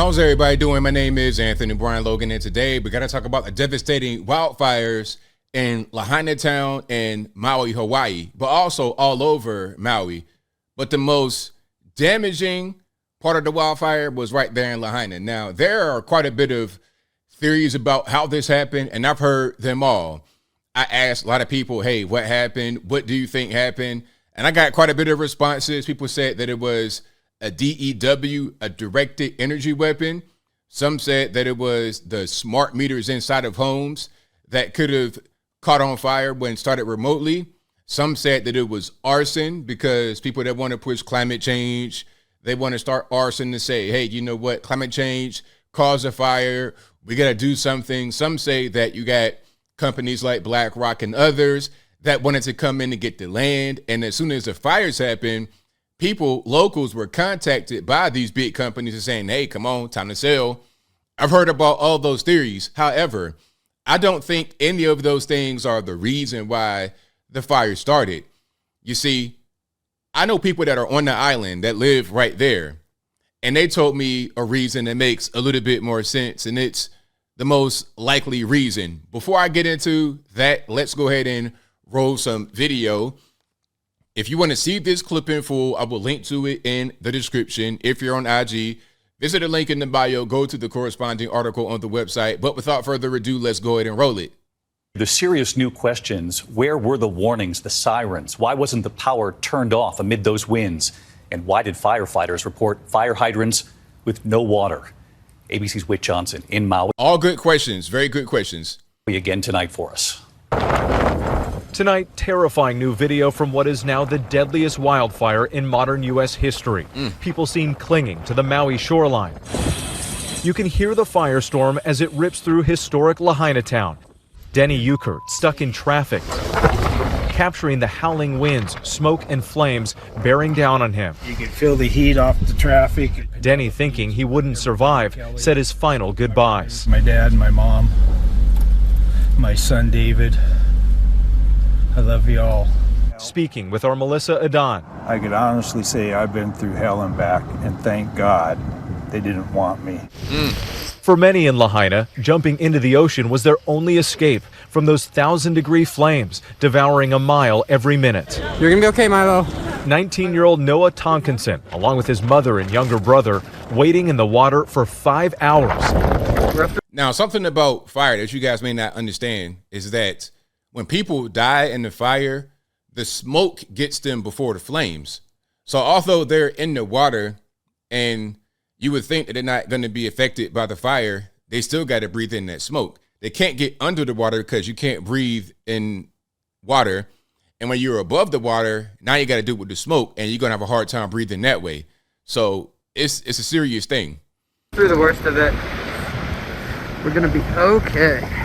How's everybody doing? My name is Anthony Brian Logan, and today we got to talk about the devastating wildfires in Lahaina town in Maui, Hawaii, but also all over Maui. But the most damaging part of the wildfire was right there in Lahaina. Now, there are quite a bit of theories about how this happened, and I've heard them all. I asked a lot of people, hey, what happened? What do you think happened? And I got quite a bit of responses. People said that it was a DEW, a directed energy weapon. Some said that it was the smart meters inside of homes that could have caught on fire when started remotely. Some said that it was arson because people that want to push climate change, they want to start arson to say, hey, you know what? Climate change caused a fire. We got to do something. Some say that you got companies like BlackRock and others that wanted to come in and get the land. And as soon as the fires happened, people, locals, were contacted by these big companies and saying, hey, come on, time to sell. I've heard about all those theories. However, I don't think any of those things are the reason why the fire started. You see, I know people that are on the island that live right there, and they told me a reason that makes a little bit more sense, and it's the most likely reason. Before I get into that, let's go ahead and roll some video. If you want to see this clip in full, I will link to it in the description. If you're on IG, visit the link in the bio, go to the corresponding article on the website. But without further ado, let's go ahead and roll it. The serious new questions: where were the warnings, the sirens? Why wasn't the power turned off amid those winds? And why did firefighters report fire hydrants with no water? ABC's Whit Johnson in Maui. All good questions, very good questions. Again tonight for us. Tonight, terrifying new video from what is now the deadliest wildfire in modern U.S. history. People seen clinging to the Maui shoreline. You can hear the firestorm as it rips through historic Lahaina town. Denny Euchert stuck in traffic, capturing the howling winds, smoke and flames bearing down on him. You can feel the heat off the traffic. Denny, thinking he wouldn't survive, said his final goodbyes. My dad, my mom, my son David, I love you all. Speaking with our Melissa Adan. I could honestly say I've been through hell and back, and thank God they didn't want me. For many in Lahaina, jumping into the ocean was their only escape from those 1,000-degree flames devouring a mile every minute. You're gonna be okay, Milo. 19-year-old Noah Tonkinson, along with his mother and younger brother, waiting in the water for 5 hours. Now, something about fire that you guys may not understand is that when people die in the fire, the smoke gets them before the flames. So although they're in the water and you would think that they're not going to be affected by the fire, they still got to breathe in that smoke. They can't get under the water because you can't breathe in water. And when you're above the water, now you got to do it with the smoke, and you're going to have a hard time breathing that way. So it's a serious thing. Through the worst of it. We're going to be okay.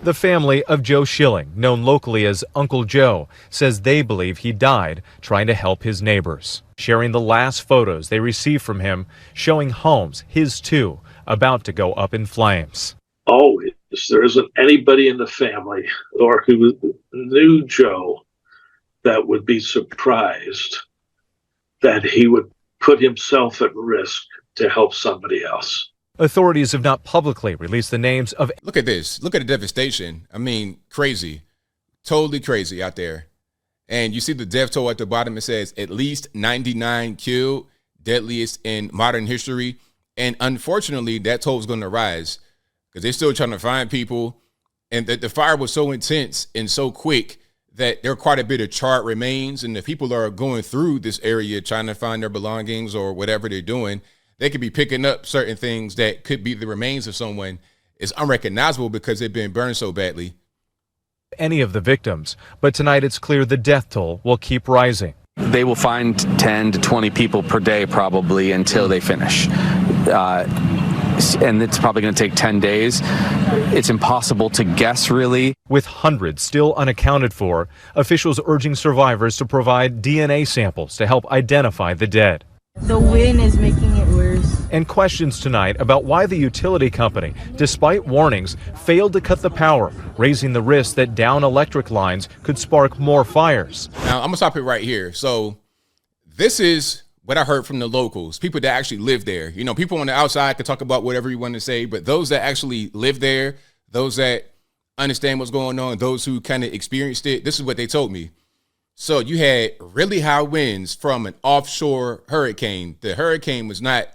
The family of Joe Schilling, known locally as Uncle Joe, says they believe he died trying to help his neighbors, sharing the last photos they received from him, showing homes, his too, about to go up in flames. Always, there isn't anybody in the family or who knew Joe that would be surprised that he would put himself at risk to help somebody else. Authorities have not publicly released the names of... Look at this. Look at the devastation. I mean, crazy. Totally crazy out there. And you see the death toll at the bottom. It says at least 99 killed, deadliest in modern history. And unfortunately, that toll is going to rise because they're still trying to find people. And the fire was so intense and so quick that there are quite a bit of charred remains. And if people are going through this area trying to find their belongings or whatever they're doing, they could be picking up certain things that could be the remains of someone. It's unrecognizable because they've been burned so badly. Any of the victims, but tonight it's clear the death toll will keep rising. They will find 10 to 20 people per day probably until they finish. And it's probably going to take 10 days. It's impossible to guess, really. With hundreds still unaccounted for, officials urging survivors to provide DNA samples to help identify the dead. The wind is making it worse. And questions tonight about why the utility company, despite warnings, failed to cut the power, raising the risk that down electric lines could spark more fires. Now, I'm going to stop it right here. So this is what I heard from the locals, people that actually live there. You know, people on the outside could talk about whatever you want to say, but those that actually live there, those that understand what's going on, those who kind of experienced it, this is what they told me. So you had really high winds from an offshore hurricane. The hurricane was not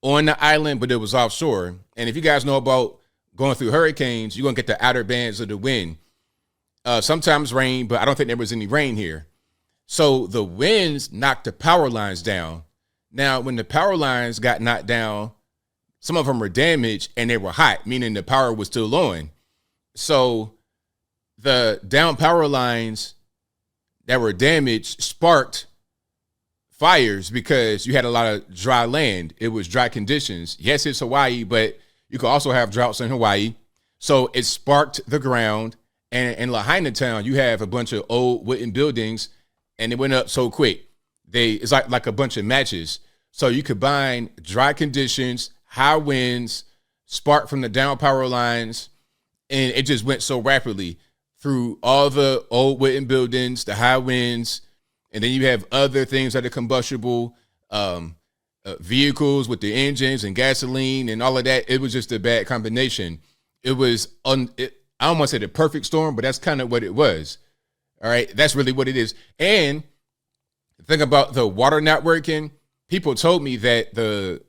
on the island, but it was offshore. And if you guys know about going through hurricanes, you're going to get the outer bands of the wind. Sometimes rain, but I don't think there was any rain here. So the winds knocked the power lines down. Now, when the power lines got knocked down, some of them were damaged and they were hot, meaning the power was still on. So the down power lines that were damaged sparked fires because you had a lot of dry land. It was dry conditions. Yes, it's Hawaii, but you could also have droughts in Hawaii. So it sparked the ground. And in Lahaina town, you have a bunch of old wooden buildings, and it went up so quick. It's like a bunch of matches. So you combine dry conditions, high winds, spark from the down power lines, and it just went so rapidly through all the old wooden buildings, the high winds, and then you have other things that are combustible, vehicles with the engines and gasoline and all of that. It was just a bad combination. It was I don't want to say the perfect storm, but that's kind of what it was. All right, that's really what it is. And the thing about the water not working, people told me that the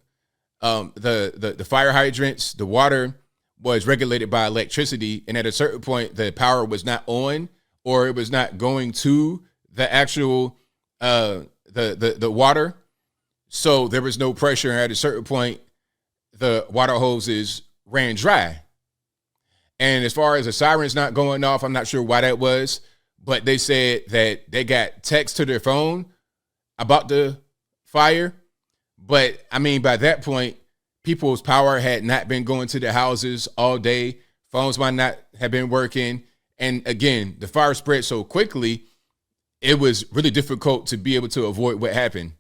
fire hydrants, the water was regulated by electricity, and at a certain point, the power was not on, or it was not going to the actual the water. So there was no pressure, and at a certain point, the water hoses ran dry. And as far as the sirens not going off, I'm not sure why that was, but they said that they got text to their phone about the fire. But I mean, by that point, people's power had not been going to their houses all day. Phones might not have been working. And again, the fire spread so quickly, it was really difficult to be able to avoid what happened.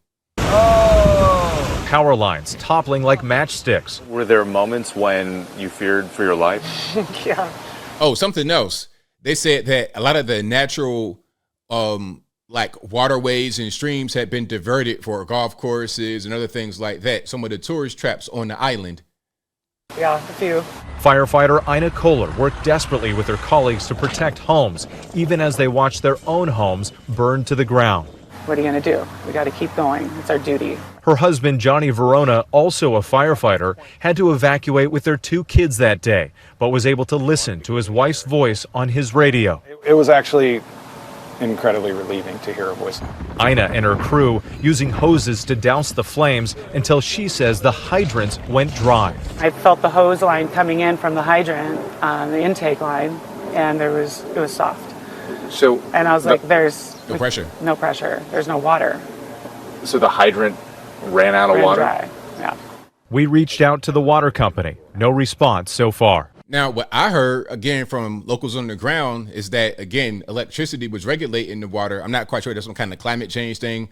Power lines toppling like matchsticks. Were there moments when you feared for your life? Yeah. Oh, something else. They said that a lot of the natural like waterways and streams had been diverted for golf courses and other things like that. Some of the tourist traps on the island. Yeah, a few. Firefighter Ina Kohler worked desperately with her colleagues to protect homes, even as they watched their own homes burn to the ground. What are you going to do? We got to keep going. It's our duty. Her husband, Johnny Verona, also a firefighter, had to evacuate with their 2 kids that day, but was able to listen to his wife's voice on his radio. It was actually incredibly relieving to hear her voice. Ina and her crew using hoses to douse the flames until she says the hydrants went dry. I felt the hose line coming in from the hydrant, the intake line, and it was soft. So, and I was like, there's no pressure. No pressure. There's no water. So the hydrant ran out of water? Dry. Yeah. We reached out to the water company. No response so far. Now, what I heard, again, from locals on the ground is that, again, electricity was regulating the water. I'm not quite sure that's some kind of climate change thing.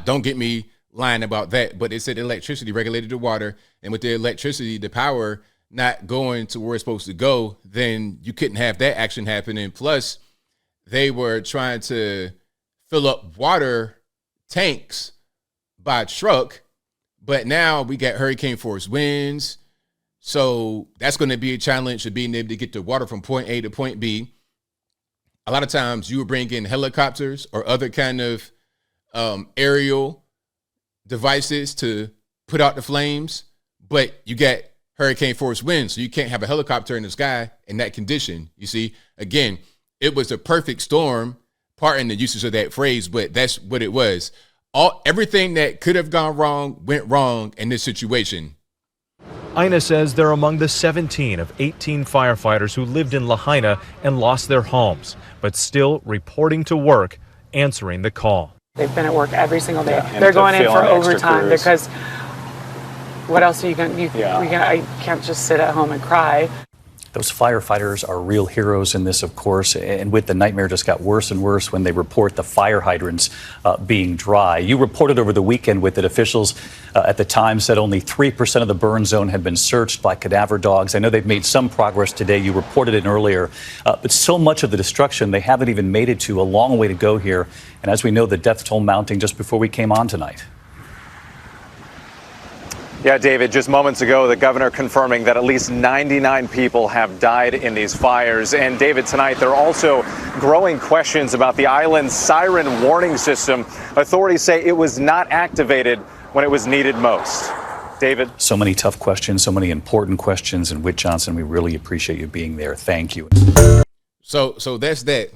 Don't get me lying about that, but it said electricity regulated the water. And with the electricity, the power not going to where it's supposed to go, then you couldn't have that action happening. Plus, they were trying to fill up water tanks by truck, but now we got hurricane force winds. So that's going to be a challenge of being able to get the water from point A to point B. A lot of times you would bring in helicopters or other kind of aerial devices to put out the flames, but you got hurricane force winds, so you can't have a helicopter in the sky in that condition. You see, again, it was a perfect storm, pardon the usage of that phrase, but that's what it was. Everything that could have gone wrong went wrong in this situation. Ina says they're among the 17 of 18 firefighters who lived in Lahaina and lost their homes, but still reporting to work, answering the call. They've been at work every single day. They're going in for overtime because what else are you going to do? I can't just sit at home and cry. Those firefighters are real heroes in this, of course, and with the nightmare just got worse and worse when they report the fire hydrants being dry. You reported over the weekend with it. Officials at the time said only 3% of the burn zone had been searched by cadaver dogs. I know they've made some progress today. You reported it earlier, but so much of the destruction they haven't even made it to. A long way to go here. And as we know, the death toll mounting just before we came on tonight. Yeah, David, just moments ago, the governor confirming that at least 99 people have died in these fires. And David, tonight, there are also growing questions about the island's siren warning system. Authorities say it was not activated when it was needed most. David? So many tough questions, so many important questions. And Whit Johnson, we really appreciate you being there. Thank you. So that's that.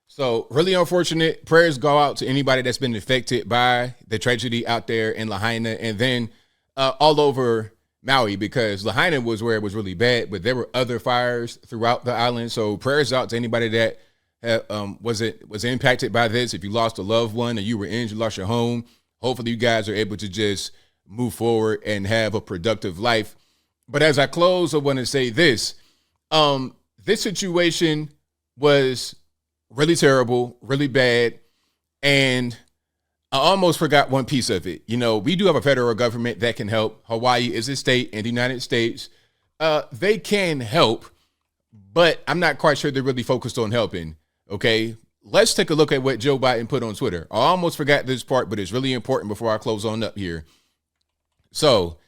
So really unfortunate. Prayers go out to anybody that's been affected by the tragedy out there in Lahaina, and then all over Maui, because Lahaina was where it was really bad, but there were other fires throughout the island. So prayers out to anybody that was impacted by this. If you lost a loved one or you were injured, lost your home, hopefully you guys are able to just move forward and have a productive life. But as I close, I want to say this. This situation was really terrible, really bad, and I almost forgot one piece of it. You know, we do have a federal government that can help. Hawaii is a state in the United States. They can help, but I'm not quite sure they're really focused on helping. Okay, let's take a look at what Joe Biden put on Twitter. I almost forgot this part, but it's really important before I close on up here. So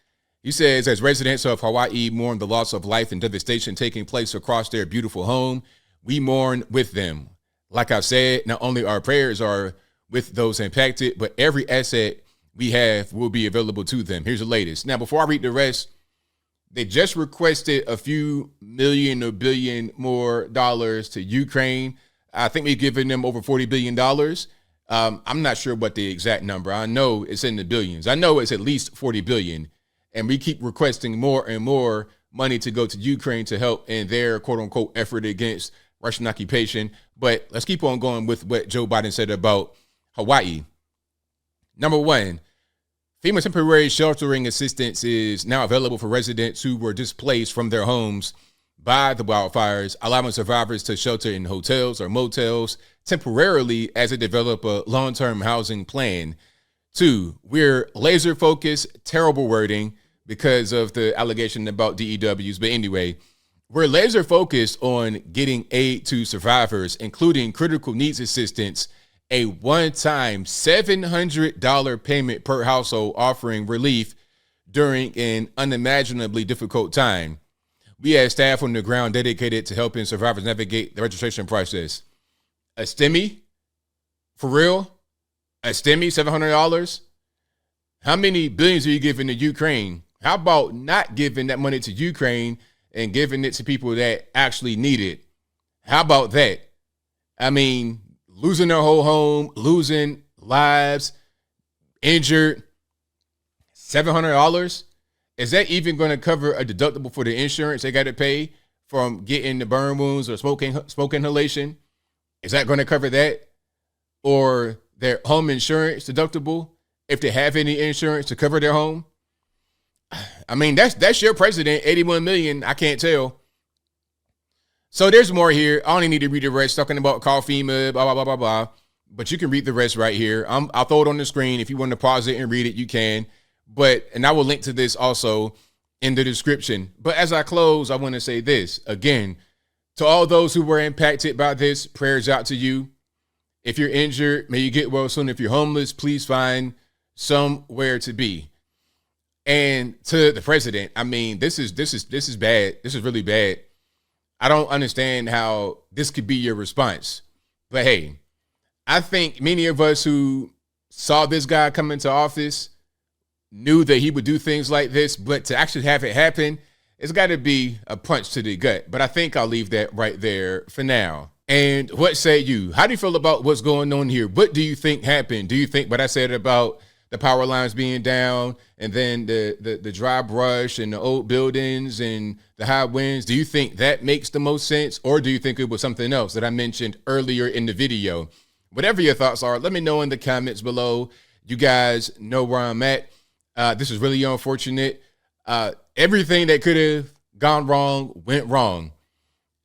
he says, as residents of Hawaii mourn the loss of life and devastation taking place across their beautiful home, we mourn with them. Like I said, not only our prayers are with those impacted, but every asset we have will be available to them. Here's the latest. Now, before I read the rest, they just requested a few million or billion more dollars to Ukraine. I think we've given them over $40 billion. I'm not sure what the exact number. I know it's in the billions. I know it's at least 40 billion. And we keep requesting more and more money to go to Ukraine to help in their quote unquote effort against Russian occupation. But let's keep on going with what Joe Biden said about Hawaii. Number one, FEMA temporary sheltering assistance is now available for residents who were displaced from their homes by the wildfires, allowing survivors to shelter in hotels or motels temporarily as they develop a long-term housing plan. Two, we're laser focused, terrible wording because of the allegation about DEWs. But anyway, we're laser focused on getting aid to survivors, including critical needs assistance, a one-time $700 payment per household offering relief during an unimaginably difficult time. We have staff on the ground dedicated to helping survivors navigate the registration process. A STEMI? For real? A STEMI, $700? How many billions are you giving to Ukraine? How about not giving that money to Ukraine and giving it to people that actually need it? How about that? I mean, losing their whole home, losing lives, injured, $700? Is that even going to cover a deductible for the insurance they got to pay from getting the burn wounds or smoke inhalation? Is that going to cover that? Or their home insurance deductible, if they have any insurance to cover their home? I mean, that's your president, 81 million. I can't tell. So there's more here. I only need to read the rest, talking about call FEMA, blah, blah, blah, blah, blah. But you can read the rest right here. I'll throw it on the screen. If you want to pause it and read it, you can. And I will link to this also in the description. But as I close, I want to say this. Again, to all those who were impacted by this, prayers out to you. If you're injured, may you get well soon. If you're homeless, please find somewhere to be. And to the president, I mean, this is bad. This is really bad. I don't understand how this could be your response. But hey, I think many of us who saw this guy come into office knew that he would do things like this, but to actually have it happen, it's got to be a punch to the gut. But I think I'll leave that right there for now. And what say you? How do you feel about what's going on here? What do you think happened? Do you think what I said about the power lines being down and then the dry brush and the old buildings and the high winds, do you think that makes the most sense? Or do you think it was something else that I mentioned earlier in the video? Whatever your thoughts are, let me know in the comments below. You guys know where I'm at. This is really unfortunate. Everything that could have gone wrong went wrong.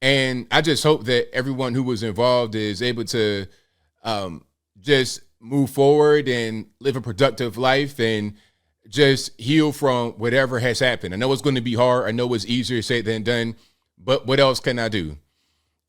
And I just hope that everyone who was involved is able to just move forward and live a productive life and just heal from whatever has happened. I know it's going to be hard. I know it's easier said than done, but what else can I do?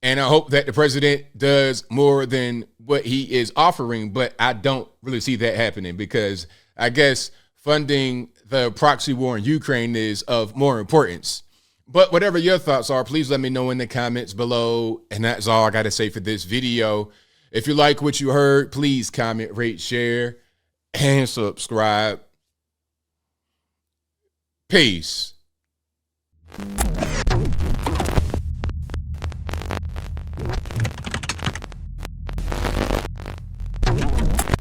And I hope that the president does more than what he is offering, but I don't really see that happening because I guess funding the proxy war in Ukraine is of more importance. But whatever your thoughts are, please let me know in the comments below. And that's all I got to say for this video. If you like what you heard, please comment, rate, share, and subscribe. Peace.